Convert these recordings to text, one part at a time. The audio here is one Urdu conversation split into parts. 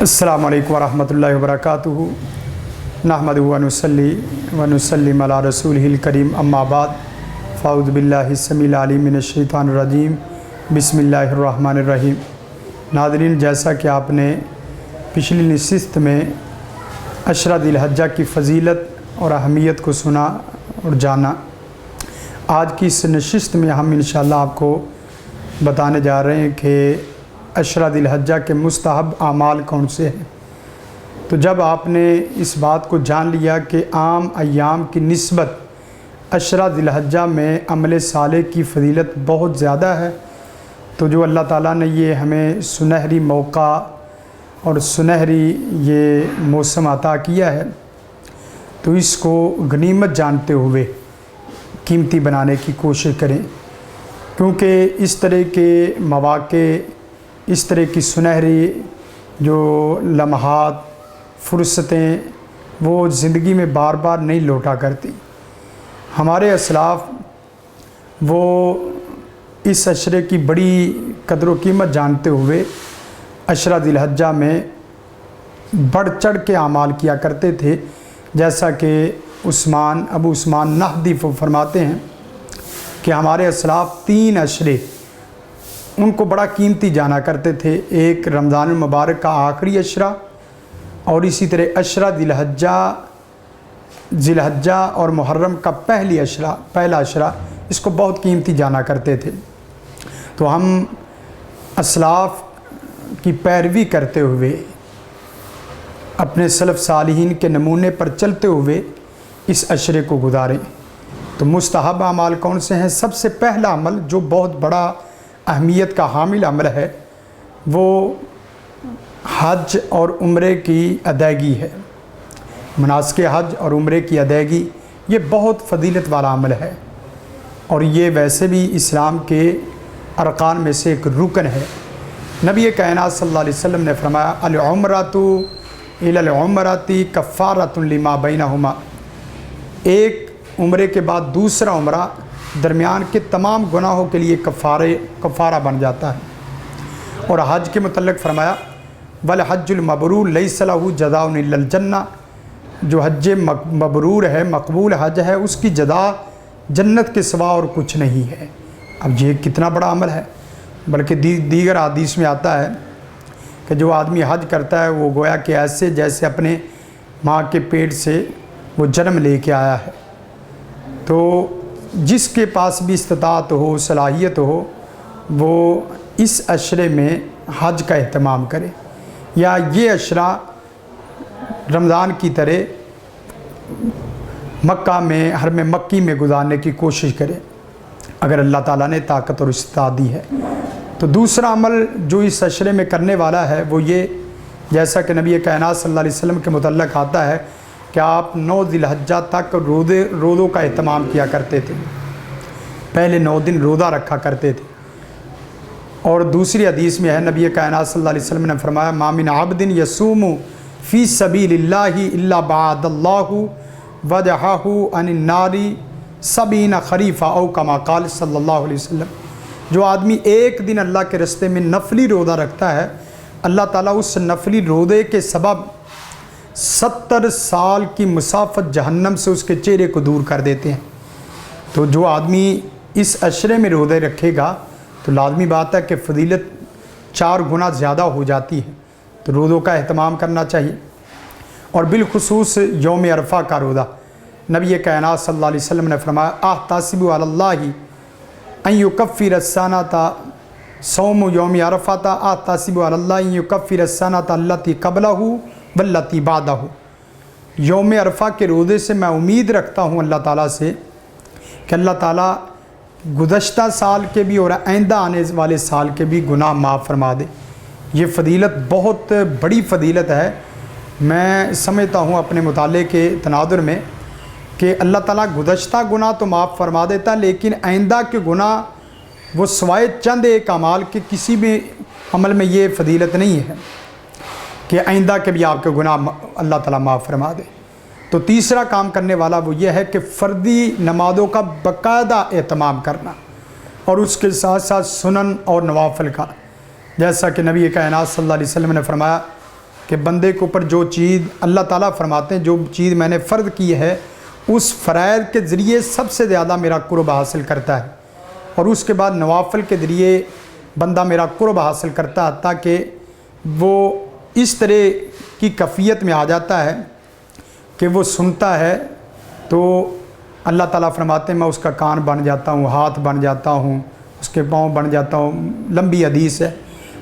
السلام علیکم ورحمۃ اللہ وبرکاتہ نحمدہ ونصلی ونسلم علی رسولہ الکریم اما بعد فاعوذ باللہ السمیع العلیم من الشیطان الرجیم بسم اللہ الرحمن الرحیم۔ ناظرین، جیسا کہ آپ نے پچھلی نشست میں عشرہ ذی الحجہ کی فضیلت اور اہمیت کو سنا اور جانا، آج کی اس نشست میں ہم انشاءاللہ آپ کو بتانے جا رہے ہیں کہ عشرہ ذی الحجہ کے مستحب اعمال کون سے ہیں۔ تو جب آپ نے اس بات کو جان لیا کہ عام ایام کی نسبت عشرہ ذی الحجہ میں عمل صالح کی فضیلت بہت زیادہ ہے، تو جو اللہ تعالیٰ نے یہ ہمیں سنہری موقع اور سنہری یہ موسم عطا کیا ہے، تو اس کو غنیمت جانتے ہوئے قیمتی بنانے کی کوشش کریں، کیونکہ اس طرح کے مواقع، اس طرح کی سنہری جو لمحات، فرصتیں، وہ زندگی میں بار بار نہیں لوٹا کرتی۔ ہمارے اسلاف وہ اس عشرے کی بڑی قدر و قیمت جانتے ہوئے عشرہ ذی الحجہ میں بڑھ چڑھ کے اعمال کیا کرتے تھے، جیسا کہ ابو عثمان نہدی فرماتے ہیں کہ ہمارے اسلاف 3 عشرے ان کو بڑا قیمتی جانا کرتے تھے۔ ایک رمضان المبارک کا آخری عشرہ، اور اسی طرح عشرہ ذی الحجہ اور محرم کا پہلا عشرہ، اس کو بہت قیمتی جانا کرتے تھے۔ تو ہم اسلاف کی پیروی کرتے ہوئے، اپنے سلف صالحین کے نمونے پر چلتے ہوئے اس عشرے کو گزاریں۔ تو مستحب اعمال کون سے ہیں؟ سب سے پہلا عمل جو بہت بڑا اہمیت کا حامل عمل ہے، وہ حج اور عمرے کی ادائیگی ہے۔ مناسک حج اور عمرے کی ادائیگی یہ بہت فضیلت والا عمل ہے، اور یہ ویسے بھی اسلام کے ارکان میں سے ایک رکن ہے۔ نبی کائنات صلی اللہ علیہ وسلم نے فرمایا، العمرۃ الی العمرۃ کفارۃ لما بینہما، ایک عمرے کے بعد دوسرا عمرہ درمیان کے تمام گناہوں کے لیے کفارہ بن جاتا ہے۔ اور حج کے متعلق فرمایا، والحج المبرور لیس لہ جزاء الا الجنہ، جو حج مبرور ہے، مقبول حج ہے، اس کی جزا جنت کے سوا اور کچھ نہیں ہے۔ اب یہ کتنا بڑا عمل ہے، بلکہ دیگر حدیث میں آتا ہے کہ جو آدمی حج کرتا ہے وہ گویا کہ ایسے جیسے اپنے ماں کے پیٹ سے وہ جنم لے کے آیا ہے۔ تو جس کے پاس بھی استطاعت ہو، صلاحیت ہو، وہ اس عشرے میں حج کا اہتمام کرے، یا یہ عشرہ رمضان کی طرح مکہ میں، حرم مکی میں گزارنے کی کوشش کرے، اگر اللہ تعالیٰ نے طاقت اور استطاعت دی ہے۔ تو دوسرا عمل جو اس عشرے میں کرنے والا ہے وہ یہ، جیسا کہ نبی کائنات صلی اللہ علیہ وسلم کے متعلق آتا ہے کہ آپ 9 ذی الحجہ تک روزوں کا اہتمام کیا کرتے تھے، پہلے 9 دن روزہ رکھا کرتے تھے۔ اور دوسری حدیث میں ہے، نبی کائنات صلی اللہ علیہ وسلم نے فرمایا، ما من عبد یصوم فی سبیل اللہ الا بعد اللہ وجہہ عن النار 70 خریفہ او کما قال صلی اللہ علیہ وسلم، جو آدمی ایک دن اللہ کے راستے میں نفلی روزہ رکھتا ہے، اللہ تعالیٰ اس نفلی روزے کے سبب 70 سال کی مسافت جہنم سے اس کے چہرے کو دور کر دیتے ہیں۔ تو جو آدمی اس عشرے میں روزے رکھے گا تو لازمی بات ہے کہ فضیلت 4 گنا زیادہ ہو جاتی ہے، تو روزوں کا اہتمام کرنا چاہیے۔ اور بالخصوص یوم عرفہ کا روزہ، نبی کائنات صلی اللہ علیہ وسلم نے فرمایا، احتسب علی اللہ ان یکفر السنۃ، صوم یوم عرفہ احتسب علی اللہ ان یکفر السنۃ التی قبلہ والتی بعدہ، یوم عرفہ کے روزے سے میں امید رکھتا ہوں اللہ تعالیٰ سے کہ اللہ تعالیٰ گزشتہ سال کے بھی اور آئندہ آنے والے سال کے بھی گناہ معاف فرما دے۔ یہ فضیلت بہت بڑی فضیلت ہے۔ میں سمجھتا ہوں اپنے مطالعے کے تناظر میں کہ اللہ تعالیٰ گزشتہ گناہ تو معاف فرما دیتا، لیکن آئندہ کے گناہ وہ سوائے چند ایک اعمال کے کسی بھی عمل میں یہ فضیلت نہیں ہے کہ آئندہ کے بھی آپ کے گناہ اللہ تعالیٰ معاف فرما دے۔ تو تیسرا کام کرنے والا وہ یہ ہے کہ فردی نمازوں کا باقاعدہ اہتمام کرنا، اور اس کے ساتھ ساتھ سنن اور نوافل کا، جیسا کہ نبی کائنات صلی اللہ علیہ وسلم نے فرمایا، کہ بندے کے اوپر جو چیز اللہ تعالیٰ فرماتے ہیں جو چیز میں نے فرض کی ہے اس فرائض کے ذریعے سب سے زیادہ میرا قرب حاصل کرتا ہے، اور اس کے بعد نوافل کے ذریعے بندہ میرا قرب حاصل کرتا ہے، تاکہ وہ اس طرح کی کیفیت میں آ جاتا ہے کہ وہ سنتا ہے تو اللہ تعالیٰ فرماتے ہیں میں اس کا کان بن جاتا ہوں، ہاتھ بن جاتا ہوں، اس کے پاؤں بن جاتا ہوں، لمبی حدیث ہے۔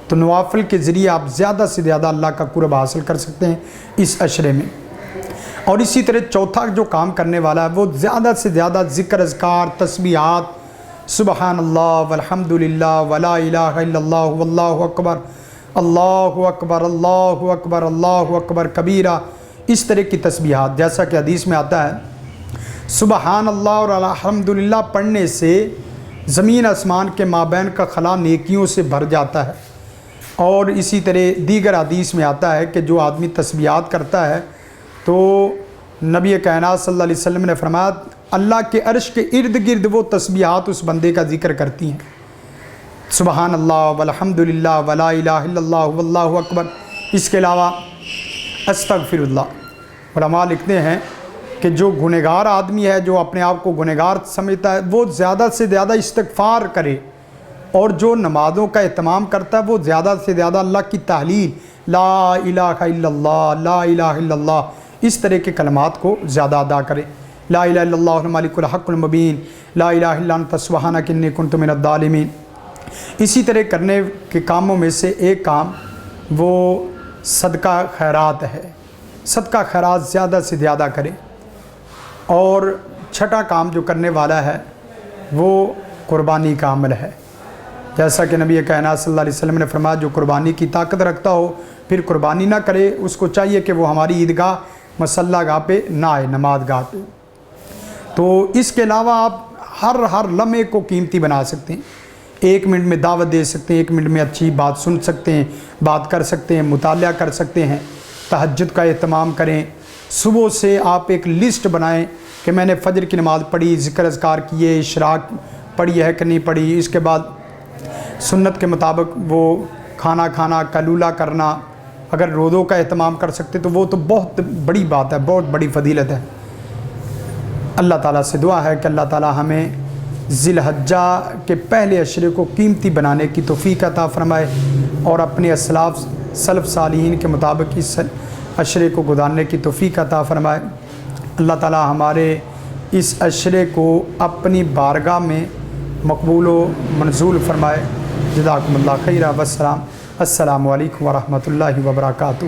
تو نوافل کے ذریعے آپ زیادہ سے زیادہ اللہ کا قرب حاصل کر سکتے ہیں اس عشرے میں۔ اور اسی طرح چوتھا جو کام کرنے والا ہے وہ زیادہ سے زیادہ ذکر اذکار تسبیحات، سبحان اللہ والحمد للہ ولا الہ الا اللہ واللہ اکبر، اللہ اکبر اللہ اکبر اللہ اکبر کبیرہ، اس طرح کی تسبیحات، جیسا کہ حدیث میں آتا ہے سبحان اللہ اور الحمد للہ پڑھنے سے زمین آسمان کے مابین کا خلا نیکیوں سے بھر جاتا ہے۔ اور اسی طرح دیگر حدیث میں آتا ہے کہ جو آدمی تسبیحات کرتا ہے تو نبی کائنات صلی اللہ علیہ وسلم نے فرمایا اللہ کے عرش کے ارد گرد وہ تسبیحات اس بندے کا ذکر کرتی ہیں، سبحان اللہ والحمد للہ ولا الہ الا اللہ واللہ اکبر۔ اس کے علاوہ استغفر اللہ، علماء لکھتے ہیں کہ جو گنہگار آدمی ہے، جو اپنے آپ کو گنہگار سمجھتا ہے، وہ زیادہ سے زیادہ استغفار کرے، اور جو نمازوں کا اہتمام کرتا ہے وہ زیادہ سے زیادہ اللہ کی تحلیل، لا الہ الا اللہ لا الہ الا اللہ، اس طرح کے کلمات کو زیادہ ادا کرے، لا الہ الا اللہ الملک الحق المبین، لا الہ الا انت سبحانک انی کنت من الظالمین۔ اسی طرح کرنے کے کاموں میں سے ایک کام وہ صدقہ خیرات ہے، صدقہ خیرات زیادہ سے زیادہ کرے۔ اور چھٹا کام جو کرنے والا ہے وہ قربانی کا عمل ہے، جیسا کہ نبی کائنات صلی اللہ علیہ وسلم نے فرمایا جو قربانی کی طاقت رکھتا ہو پھر قربانی نہ کرے، اس کو چاہیے کہ وہ ہماری عیدگاہ مصلی گاہ پہ نہ آئے، نماز گاہ پہ۔ تو اس کے علاوہ آپ ہر لمحے کو قیمتی بنا سکتے ہیں، 1 منٹ میں دعوت دے سکتے ہیں، 1 منٹ میں اچھی بات سن سکتے ہیں، بات کر سکتے ہیں، مطالعہ کر سکتے ہیں، تہجد کا اہتمام کریں۔ صبح سے آپ ایک لسٹ بنائیں کہ میں نے فجر کی نماز پڑھی، ذکر اذکار کیے، اشراق پڑھی ہے کہ نہیں پڑھی، اس کے بعد سنت کے مطابق وہ کھانا کھانا، قیلولہ کرنا، اگر روزوں کا اہتمام کر سکتے تو وہ تو بہت بڑی بات ہے، بہت بڑی فضیلت ہے۔ اللہ تعالیٰ سے دعا ہے کہ اللہ تعالیٰ ہمیں ذی الحجہ کے پہلے عشرے کو قیمتی بنانے کی توفیق عطا فرمائے، اور اپنے اسلاف سلف صالحین کے مطابق اس عشرے کو گزارنے کی توفیق عطا فرمائے۔ اللہ تعالیٰ ہمارے اس عشرے کو اپنی بارگاہ میں مقبول و منظور فرمائے۔ جزاکم اللہ خیرہ، والسلام، السلام علیکم ورحمۃ اللہ وبرکاتہ۔